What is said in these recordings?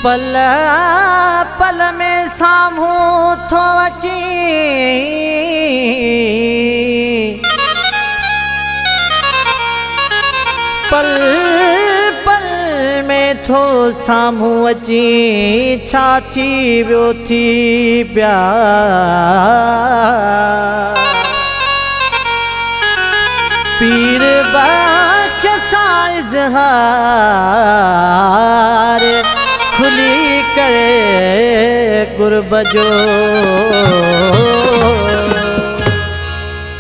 पल पल में साम्हूं थो अची, पल पल में थो साम्हूं अची, छा थी वियो थी प्यार। पीर बख्श सां इज़हार खुली करे गुरब जो,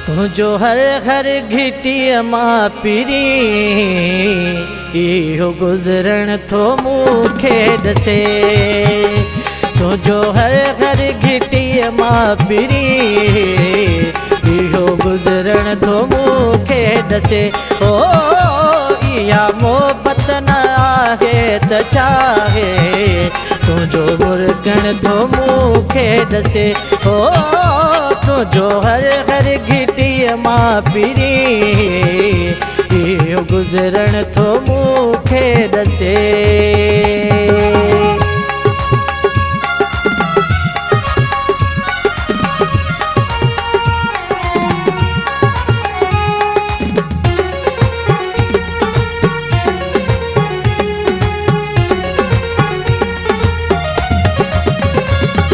तुझो हर हर घिटीअ मां पिरी, इहो गुज़रण थो मूंखे ॾसे। तुझो हर हर घिटीअ मां पिरी, इहो गुज़रण थो मूंखे ॾसे। ओ इहा मोहबत न आहे त चाहे, तुझो मुर्गण थो मूंखे ॾसे। ओ तुझो हर हर घिटीअ मां पिरी, इहो गुज़रण थो मूंखे ॾसे।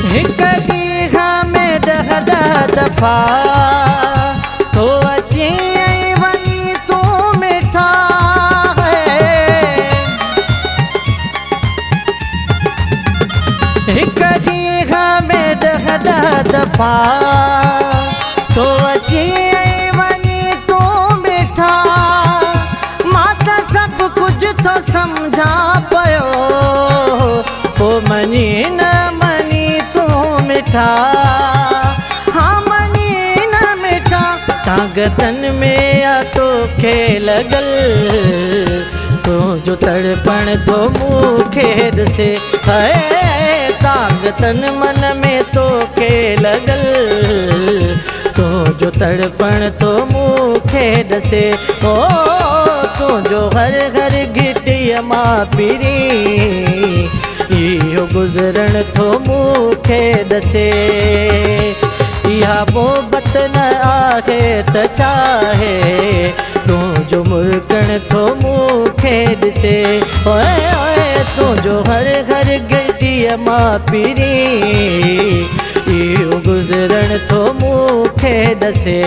हिक ॾींहं में ॾह दफ़ा तो अची ऐं वञी तूं मिठा है। हिक ॾींहं में ॾह दफ़ा तो अची ऐं वञी तूं मिठा, मां त सभु कुझु थो सम्झा पियो, पोइ मञी न मञी तूं मिठा। हाँ मनी न मिठा, ताक़तन में आ तोखे लॻल, तुंहिंजो तड़पण थो मूंखे ॾसे। है ताक़तन मन में तोखे लॻल, तुंहिंजो तड़पण थो मूंखे ॾसे। ओ तुंहिंजो हर हर घिटीअ मां पिरी, इहो गुज़रण थो मूंखे ॾसे। इहा मोहबत न आहे त चाहे, तुंहिंजो मुर्गण थो मूंखे ॾसे। ओए ओए तुंहिंजो हर हर घिटीअ मां पिरी, इहो गुज़रण थो मूंखे ॾसे।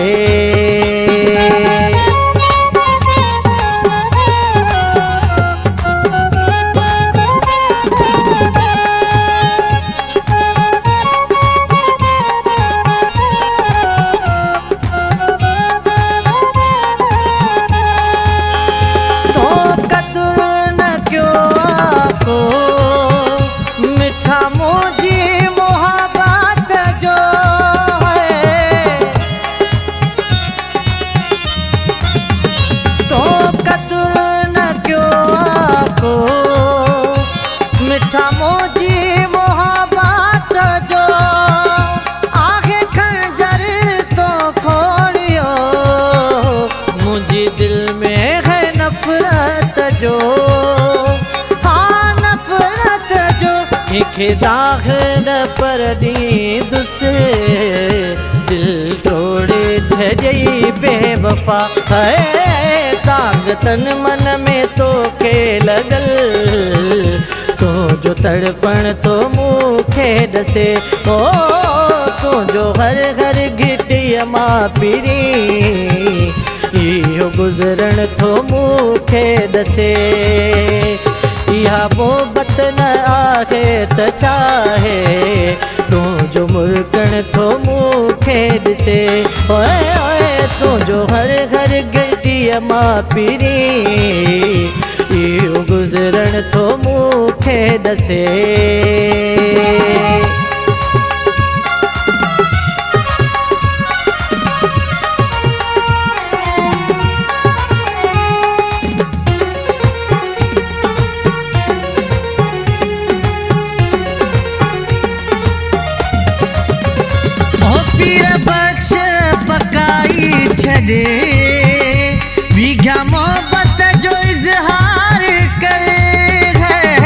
खे दाग़ न पर ॾींदुसि, दिल तोड़े छॾई बेवफ़ा। है ताक़तन मन में तोखे लॻल, तुंहिंजो तड़पण थो मूंखे ॾसे। ओ तुंहिंजो हर हर घिटीअ मां पिरी, इहो गुज़रण थो मूंखे ॾसे। इहा मोहबत न आहे त चाहे, तुंहिंजो मुर्गण थो मूंखे ॾसे। ओए ओए तुंहिंजो हर हर घिटीअ मां पिरी, इहो गुज़रण थो मूंखे ॾसे। पीर बख्श पकाई छॾे, बीघा मोहबत जो इज़हार करे है।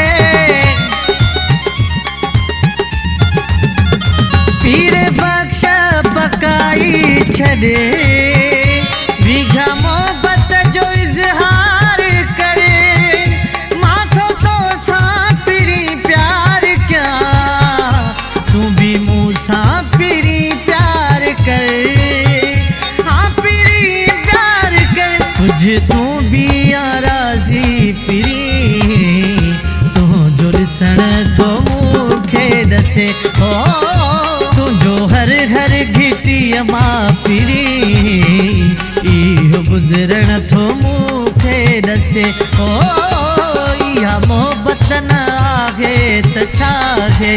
ॾसे ओ तुंहिंजो हर हर घिटीअ मां पिरी इहो गुज़रण थो मूंखे ॾसे ओ इहा मोहबत न आहे त छा आहे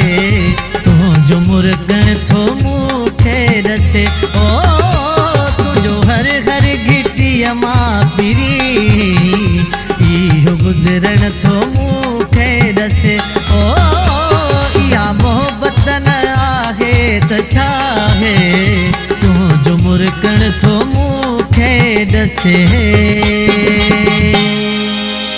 तुंहिंजो मुर्गण थो मूंखे ॾसे ओ तुंहिंजो हर हर घिटीअ मां पिरी इहो गुज़रण थो मूंखे ॾसे ओ इहा मोहबत न आहे त छा आहे तुंहिंजो मुर्गण थो मूंखे ॾसे